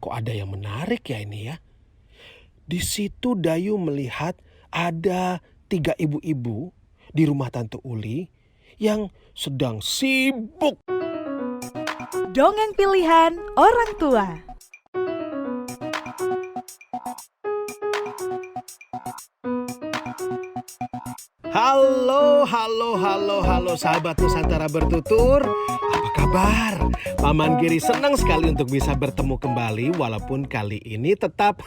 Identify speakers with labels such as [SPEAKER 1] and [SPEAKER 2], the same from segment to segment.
[SPEAKER 1] Kok ada yang menarik ya ini ya? Di situ Dayu melihat ada 3 ibu-ibu di rumah Tante Uli yang sedang sibuk.
[SPEAKER 2] Dongeng pilihan orang tua.
[SPEAKER 1] Halo sahabat Nusantara bertutur. Apa kabar? Paman Giri senang sekali untuk bisa bertemu kembali walaupun kali ini tetap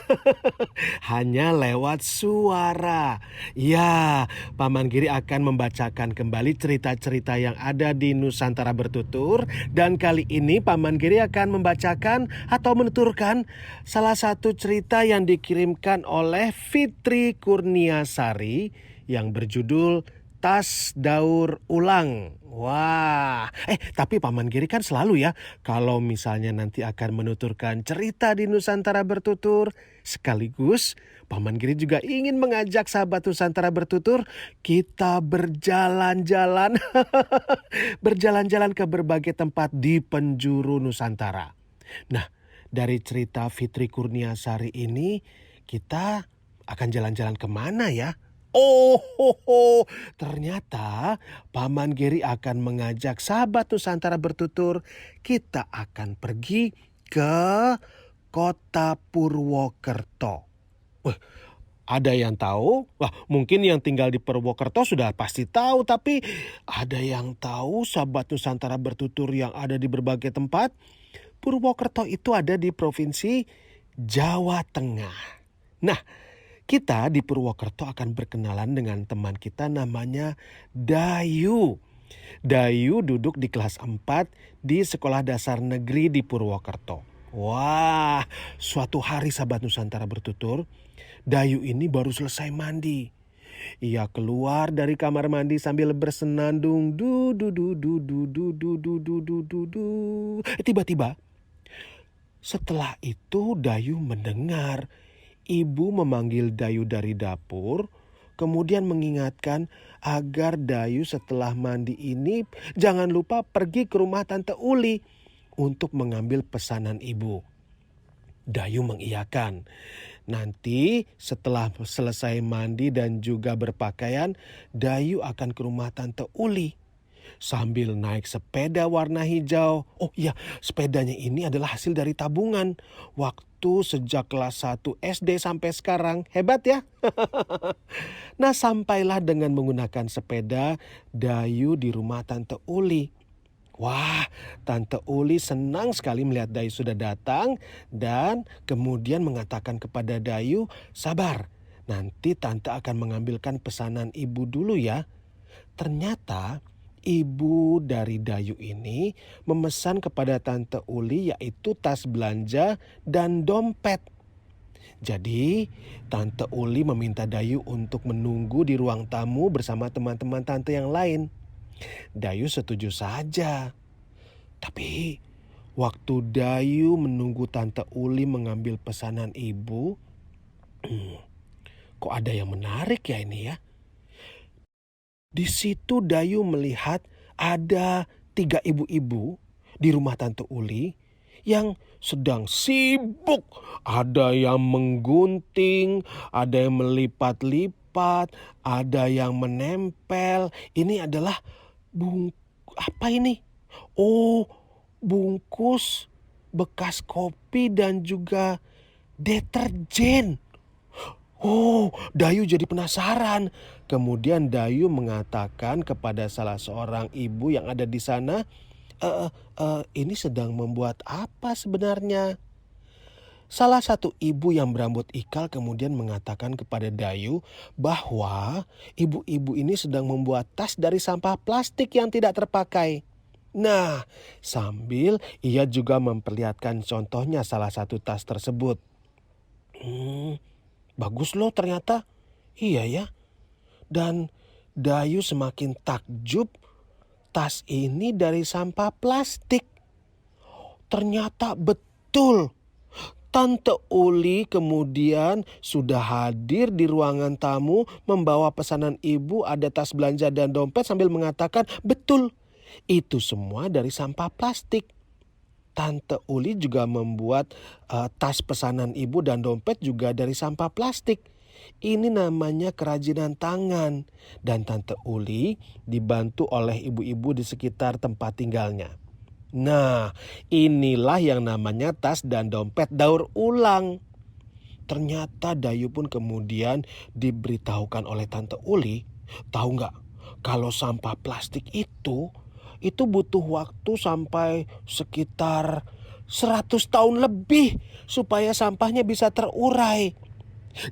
[SPEAKER 1] hanya lewat suara. Ya, Paman Giri akan membacakan kembali cerita-cerita yang ada di Nusantara bertutur. Dan kali ini Paman Giri akan membacakan atau menuturkan salah satu cerita yang dikirimkan oleh Fitri Kurniasari yang berjudul Tas Daur Ulang. Wah, tapi Paman Giri kan selalu ya, kalau misalnya nanti akan menuturkan cerita di Nusantara bertutur, sekaligus Paman Giri juga ingin mengajak sahabat Nusantara bertutur, kita berjalan-jalan, berjalan-jalan ke berbagai tempat di penjuru Nusantara. Nah, dari cerita Fitri Kurniasari ini, kita akan jalan-jalan kemana ya? Ternyata Paman Giri akan mengajak sahabat Nusantara bertutur. Kita akan pergi ke kota Purwokerto. Ada yang tahu? Wah, mungkin yang tinggal di Purwokerto sudah pasti tahu. Tapi ada yang tahu sahabat Nusantara bertutur yang ada di berbagai tempat? Purwokerto itu ada di Provinsi Jawa Tengah. Nah, kita di Purwokerto akan berkenalan dengan teman kita namanya Dayu. Dayu duduk di kelas 4 di Sekolah Dasar Negeri di Purwokerto. Wah, suatu hari sahabat Nusantara bertutur, Dayu ini baru selesai mandi. Ia keluar dari kamar mandi sambil bersenandung. Tiba-tiba, setelah itu Dayu mendengar ibu memanggil Dayu dari dapur, kemudian mengingatkan agar Dayu setelah mandi ini jangan lupa pergi ke rumah Tante Uli untuk mengambil pesanan ibu. Dayu mengiyakan. Nanti setelah selesai mandi dan juga berpakaian, Dayu akan ke rumah Tante Uli sambil naik sepeda warna hijau. Oh iya, sepedanya ini adalah hasil dari tabungan. Waktu sejak kelas 1 SD sampai sekarang. Hebat ya? Nah, sampailah dengan menggunakan sepeda Dayu di rumah Tante Uli. Wah, Tante Uli senang sekali melihat Dayu sudah datang dan kemudian mengatakan kepada Dayu, sabar, nanti Tante akan mengambilkan pesanan ibu dulu ya. Ternyata ibu dari Dayu ini memesan kepada Tante Uli yaitu tas belanja dan dompet. Jadi Tante Uli meminta Dayu untuk menunggu di ruang tamu bersama teman-teman Tante yang lain. Dayu setuju saja. Tapi waktu Dayu menunggu Tante Uli mengambil pesanan ibu, kok ada yang menarik ya ini ya? Di situ Dayu melihat ada 3 ibu-ibu di rumah Tante Uli yang sedang sibuk. Ada yang menggunting, ada yang melipat-lipat, ada yang menempel. Ini adalah apa ini? Oh, bungkus bekas kopi dan juga deterjen. Oh, Dayu jadi penasaran. Kemudian Dayu mengatakan kepada salah seorang ibu yang ada di sana, ini sedang membuat apa sebenarnya? Salah satu ibu yang berambut ikal kemudian mengatakan kepada Dayu bahwa ibu-ibu ini sedang membuat tas dari sampah plastik yang tidak terpakai. Nah, sambil ia juga memperlihatkan contohnya salah satu tas tersebut. Bagus loh ternyata. Iya ya. Dan Dayu semakin takjub, tas ini dari sampah plastik. Ternyata betul. Tante Uli kemudian sudah hadir di ruangan tamu membawa pesanan ibu, ada tas belanja dan dompet sambil mengatakan, betul, itu semua dari sampah plastik. Tante Uli juga membuat tas pesanan ibu dan dompet juga dari sampah plastik. Ini namanya kerajinan tangan. Dan Tante Uli dibantu oleh ibu-ibu di sekitar tempat tinggalnya. Nah, inilah yang namanya tas dan dompet daur ulang. Ternyata Dayu pun kemudian diberitahukan oleh Tante Uli, tahu nggak, kalau sampah plastik itu butuh waktu sampai sekitar 100 tahun lebih supaya sampahnya bisa terurai.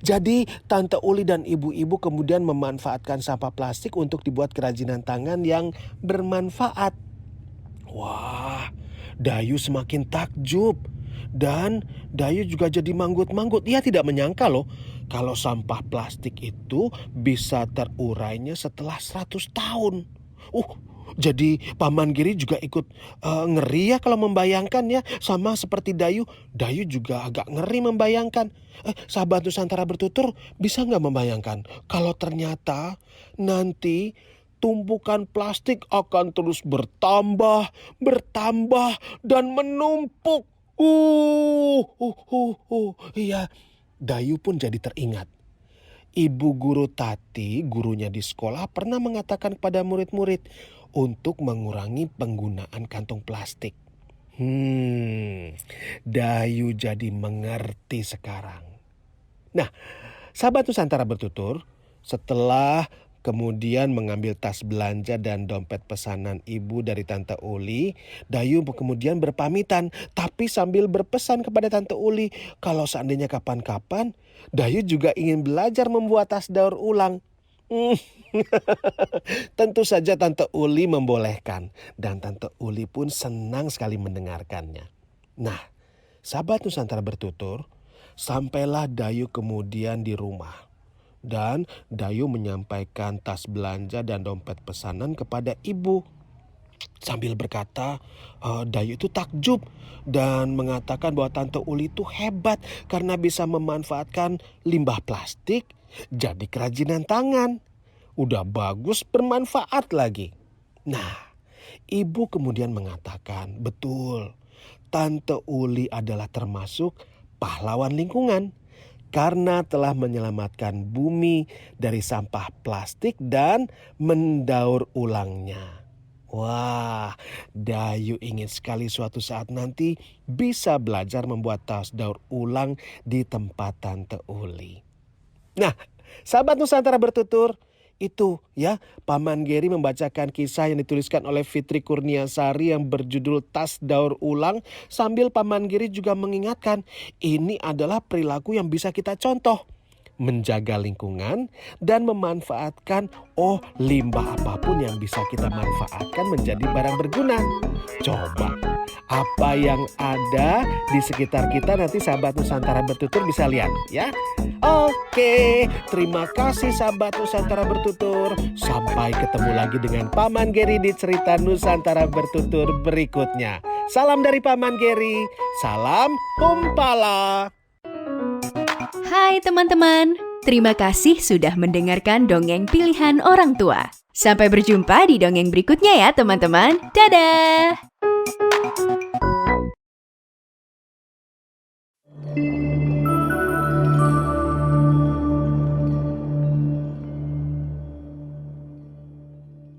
[SPEAKER 1] Jadi Tante Uli dan ibu-ibu kemudian memanfaatkan sampah plastik untuk dibuat kerajinan tangan yang bermanfaat. Wah, Dayu semakin takjub. Dan Dayu juga jadi manggut-manggut. Ia tidak menyangka loh kalau sampah plastik itu bisa terurainya setelah 100 tahun. Jadi Paman Giri juga ikut ngeri ya kalau membayangkannya. Sama seperti Dayu, Dayu juga agak ngeri membayangkan. Sahabat Nusantara Bertutur, bisa nggak membayangkan kalau ternyata nanti tumpukan plastik akan terus bertambah, dan menumpuk. Iya, Dayu pun jadi teringat. Ibu guru Tati, gurunya di sekolah, pernah mengatakan kepada murid-murid untuk mengurangi penggunaan kantong plastik. Dayu jadi mengerti sekarang. Nah, sahabat Nusantara Bertutur, setelah kemudian mengambil tas belanja dan dompet pesanan ibu dari Tante Uli, Dayu kemudian berpamitan, tapi sambil berpesan kepada Tante Uli kalau seandainya kapan-kapan Dayu juga ingin belajar membuat tas daur ulang. Tentu saja Tante Uli membolehkan, dan Tante Uli pun senang sekali mendengarkannya. Nah, sahabat Nusantara Bertutur, sampailah Dayu kemudian di rumah. Dan Dayu menyampaikan tas belanja dan dompet pesanan kepada ibu. Sambil berkata, Dayu itu takjub dan mengatakan bahwa Tante Uli itu hebat karena bisa memanfaatkan limbah plastik jadi kerajinan tangan. Udah bagus, bermanfaat lagi. Nah, ibu kemudian mengatakan, betul, Tante Uli adalah termasuk pahlawan lingkungan karena telah menyelamatkan bumi dari sampah plastik dan mendaur ulangnya. Wah, Dayu ingin sekali suatu saat nanti bisa belajar membuat tas daur ulang di tempat Tante Uli. Nah, sahabat Nusantara Bertutur, itu ya, Paman Geri membacakan kisah yang dituliskan oleh Fitri Kurniasari yang berjudul Tas Daur Ulang, sambil Paman Geri juga mengingatkan ini adalah perilaku yang bisa kita contoh. Menjaga lingkungan dan memanfaatkan limbah apapun yang bisa kita manfaatkan menjadi barang berguna. Coba apa yang ada di sekitar kita nanti sahabat Nusantara Bertutur bisa lihat ya. Oke, terima kasih sahabat Nusantara Bertutur. Sampai ketemu lagi dengan Paman Geri di cerita Nusantara Bertutur berikutnya. Salam dari Paman Geri, salam Humpala.
[SPEAKER 3] Hai teman-teman, terima kasih sudah mendengarkan dongeng pilihan orang tua. Sampai berjumpa di dongeng berikutnya ya teman-teman. Dadah!